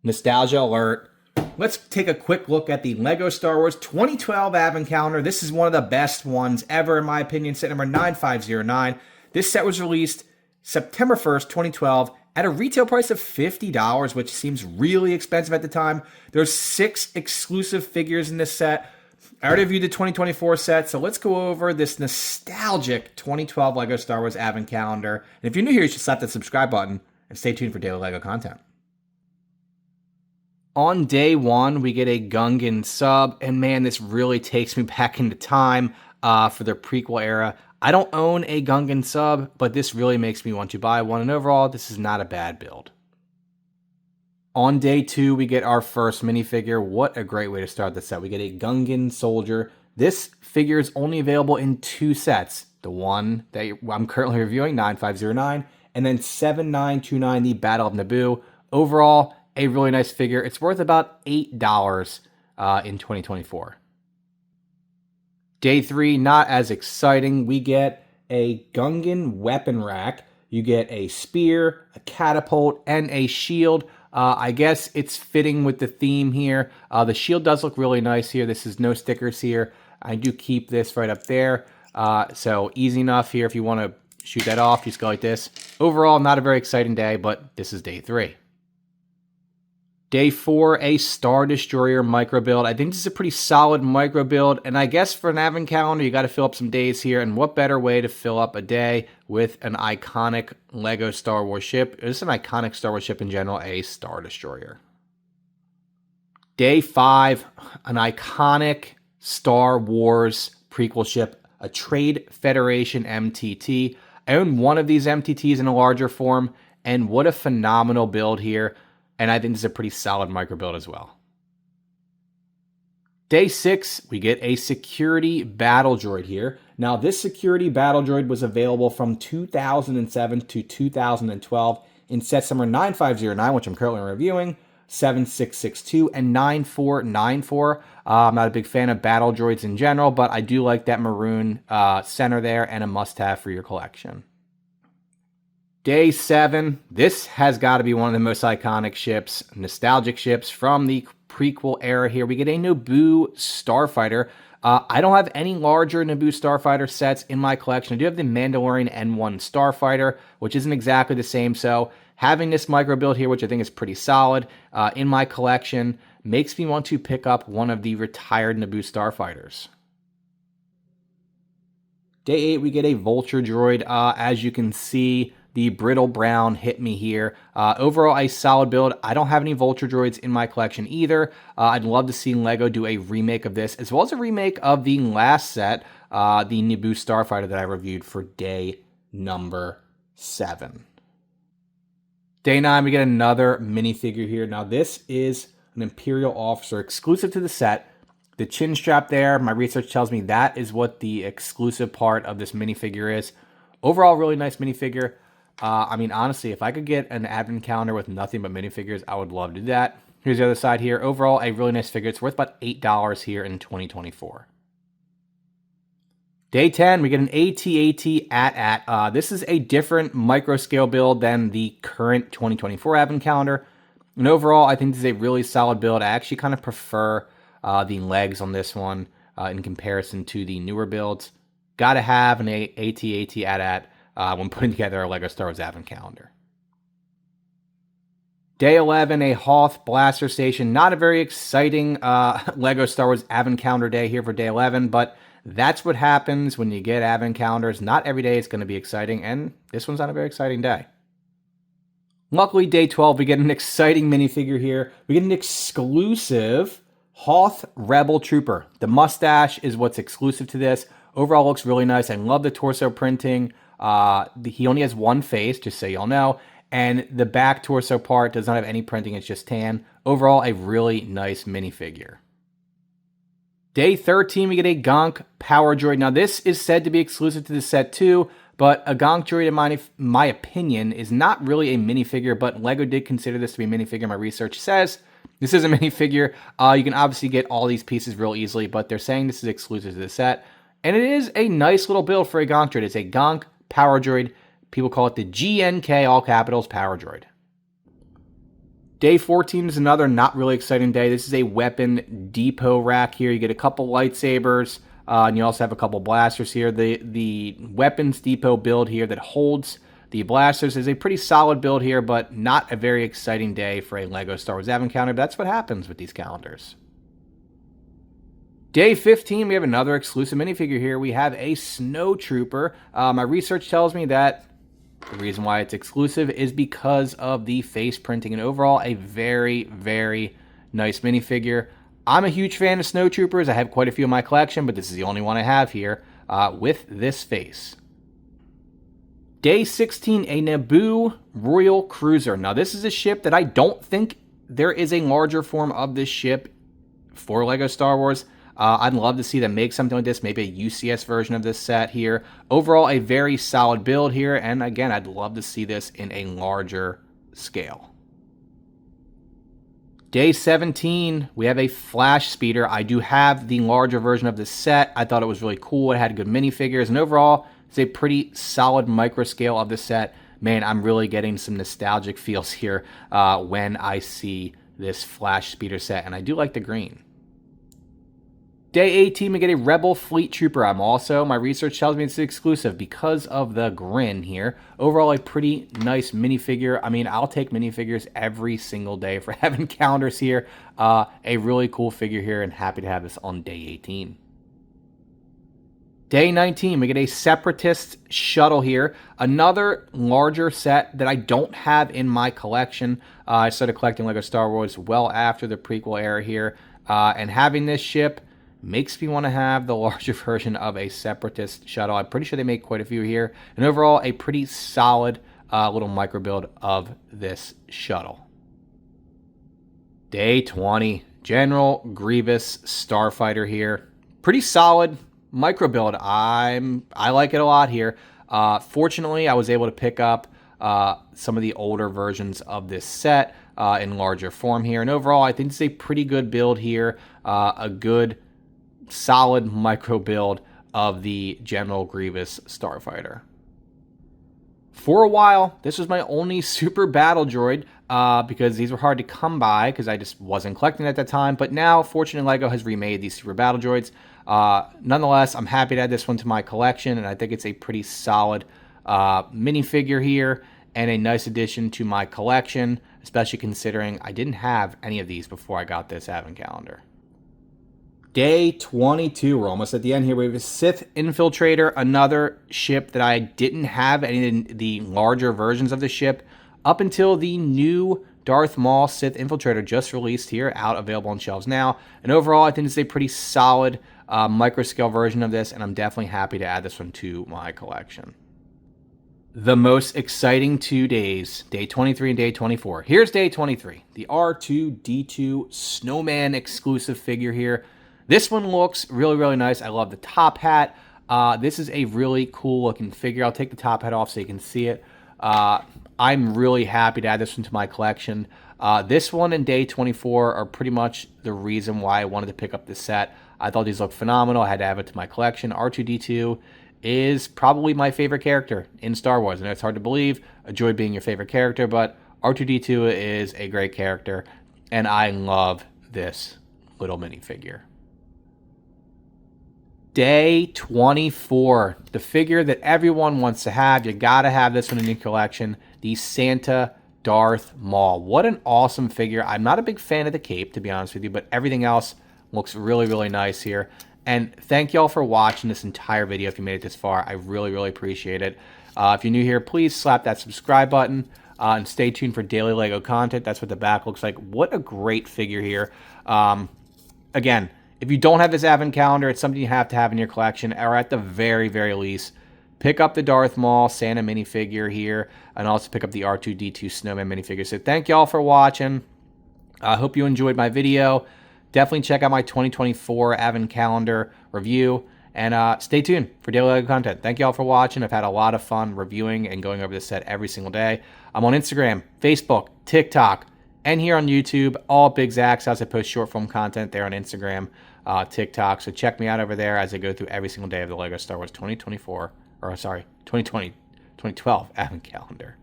Nostalgia alert. Let's take a quick look at the LEGO Star Wars 2012 Advent Calendar. This is one of the best ones ever, in my opinion, set number 9509. This set was released September 1st, 2012, at a retail price of $50, which seems really expensive at the time. There's 6 exclusive figures in this set. I already reviewed the 2024 set, so let's go over this nostalgic 2012 LEGO Star Wars Advent Calendar. And if you're new here, you should slap that subscribe button and stay tuned for daily LEGO content. On day 1, we get a Gungan Sub, and man, this really takes me back into time for the prequel era. I don't own a Gungan Sub, but this really makes me want to buy one, and overall, this is not a bad build. On day 2, we get our first minifigure. What a great way to start the set. We get a Gungan Soldier. This figure is only available in 2 sets. The one that I'm currently reviewing, 9509, and then 7929, the Battle of Naboo. Overall, a really nice figure. It's worth about $8 in 2024. Day 3, not as exciting. We get a Gungan weapon rack. You get a spear, a catapult, and a shield. I guess it's fitting with the theme here. The shield does look really nice here. This is no stickers here. I do keep this right up there. So easy enough here if you want to shoot that off. Just go like this. Overall, not a very exciting day, but this is day 3. Day 4, a Star Destroyer micro build. I think this is a pretty solid micro build, and I guess for an Advent calendar, you got to fill up some days here, and what better way to fill up a day with an iconic LEGO Star Wars ship? It's an iconic Star Wars ship in general, a Star Destroyer. Day 5, an iconic Star Wars prequel ship, a Trade Federation MTT. I own one of these MTTs in a larger form, and what a phenomenal build here. And I think this is a pretty solid micro build as well. Day 6, we get a security battle droid here. Now, this security battle droid was available from 2007 to 2012 in sets number 9509, which I'm currently reviewing, 7662, and 9494. I'm not a big fan of battle droids in general, but I do like that maroon center there and a must-have for your collection. Day 7, this has got to be one of the most iconic ships, nostalgic ships from the prequel era here. We get a Naboo Starfighter. I don't have any larger Naboo Starfighter sets in my collection. I do have the Mandalorian N1 Starfighter, which isn't exactly the same. So having this micro build here, which I think is pretty solid, in my collection, makes me want to pick up one of the retired Naboo Starfighters. Day 8, we get a Vulture droid. As you can see, the brittle brown hit me here. Overall, a solid build. I don't have any Vulture droids in my collection either. I'd love to see LEGO do a remake of this, as well as a remake of the last set, the Naboo Starfighter that I reviewed for day number 7. Day 9, we get another minifigure here. Now, this is an Imperial officer exclusive to the set. The chin strap there, my research tells me that is what the exclusive part of this minifigure is. Overall, really nice minifigure. I mean, honestly, if I could get an Advent calendar with nothing but minifigures, I would love to do that. Here's the other side here. Overall, a really nice figure. It's worth about $8 here in 2024. Day 10, we get an AT-AT AT-AT. This is a different micro scale build than the current 2024 Advent calendar. And overall, I think this is a really solid build. I actually kind of prefer the legs on this one in comparison to the newer builds. Got to have an AT-AT AT-AT when putting together a LEGO Star Wars Advent calendar. Day 11, a Hoth Blaster Station. Not a very exciting LEGO Star Wars Advent calendar day here for day 11, but that's what happens when you get Advent calendars. Not every day is going to be exciting, and this one's not a very exciting day. Luckily, day 12, we get an exciting minifigure here. We get an exclusive Hoth Rebel Trooper. The mustache is what's exclusive to this. Overall, looks really nice. I love the torso printing. He only has one face, just so y'all know. And the back torso part does not have any printing. It's just tan. Overall, a really nice minifigure. Day 13, we get a Gonk Power Droid. Now, this is said to be exclusive to the set too, but a Gonk Droid, in my opinion, is not really a minifigure, but LEGO did consider this to be a minifigure. My research says this is a minifigure. You can obviously get all these pieces real easily, but they're saying this is exclusive to the set. And it is a nice little build for a Gonk Droid. It's a Gonk Power Droid. People call it the GNK, all capitals, Power Droid. Day 14 is another not really exciting day. This is a weapon depot rack here. You get a couple lightsabers, and you also have a couple blasters here. The weapons depot build here that holds the blasters is a pretty solid build here, but not a very exciting day for a LEGO Star Wars Advent calendar. But that's what happens with these calendars. Day 15, we have another exclusive minifigure here. We have a Snow Trooper. My research tells me that the reason why it's exclusive is because of the face printing, and overall a very, very nice minifigure. I'm a huge fan of Snow Troopers. I have quite a few in my collection, but this is the only one I have here with this face. Day 16, a Naboo Royal Cruiser. Now, this is a ship that I don't think there is a larger form of this ship for LEGO Star Wars. I'd love to see them make something like this, maybe a UCS version of this set here. Overall, a very solid build here, and again, I'd love to see this in a larger scale. Day 17, we have a Flash Speeder. I do have the larger version of this set. I thought it was really cool. It had good minifigures, and overall, it's a pretty solid micro scale of the set. Man, I'm really getting some nostalgic feels here when I see this Flash Speeder set, and I do like the green. Day 18, we get a Rebel Fleet Trooper. My research tells me it's exclusive because of the grin here. Overall, a pretty nice minifigure. I mean, I'll take minifigures every single day for having calendars here. A really cool figure here, and happy to have this on day 18. Day 19, we get a Separatist Shuttle here. Another larger set that I don't have in my collection. I started collecting LEGO Star Wars well after the prequel era here. And having this ship makes me want to have the larger version of a Separatist Shuttle. I'm pretty sure they make quite a few here. And overall, a pretty solid little micro build of this shuttle. Day 20, General Grievous Starfighter here. Pretty solid micro build. I like it a lot here. Fortunately, I was able to pick up some of the older versions of this set in larger form here. And overall, I think it's a pretty good build here. A good solid micro build of the General Grievous Starfighter. For a while, this was my only super battle droid because these were hard to come by because I just wasn't collecting at that time. But now, fortunately, LEGO has remade these super battle droids. Nonetheless, I'm happy to add this one to my collection, and I think it's a pretty solid minifigure here and a nice addition to my collection, especially considering I didn't have any of these before I got this Advent calendar. Day 22, we're almost at the end here. We have a Sith Infiltrator, another ship that I didn't have any of the larger versions of the ship up until the new Darth Maul Sith Infiltrator just released here, out available on shelves now. And overall, I think it's a pretty solid micro scale version of this, and I'm definitely happy to add this one to my collection. The most exciting 2 days, day 23 and day 24. Here's day 23, the R2-D2 Snowman exclusive figure here. This one looks really, really nice. I love the top hat. This is a really cool looking figure. I'll take the top hat off so you can see it. I'm really happy to add this one to my collection. This one and day 24 are pretty much the reason why I wanted to pick up this set. I thought these looked phenomenal. I had to add it to my collection. R2-D2 is probably my favorite character in Star Wars. I know it's hard to believe, a droid being your favorite character, but R2-D2 is a great character, and I love this little minifigure. Day 24, the figure that everyone wants to have. You gotta have this one in your collection, the Santa Darth Maul. What an awesome figure. I'm not a big fan of the cape, to be honest with you, but everything else looks really, really nice here. And thank y'all for watching this entire video. If you made it this far, I really, really appreciate it. If you're new here, please slap that subscribe button and stay tuned for daily LEGO content. That's what the back looks like. What a great figure here. Again, if you don't have this Advent calendar, it's something you have to have in your collection, or at the very, very least, pick up the Darth Maul Santa minifigure here, and also pick up the R2-D2 Snowman minifigure. So thank y'all for watching. I hope you enjoyed my video. Definitely check out my 2024 Advent calendar review, and stay tuned for daily LEGO content. Thank y'all for watching. I've had a lot of fun reviewing and going over this set every single day. I'm on Instagram, Facebook, TikTok, and here on YouTube, all Big Zach's House. I post short film content there on Instagram, TikTok. So check me out over there as I go through every single day of the LEGO Star Wars 2012 Advent calendar.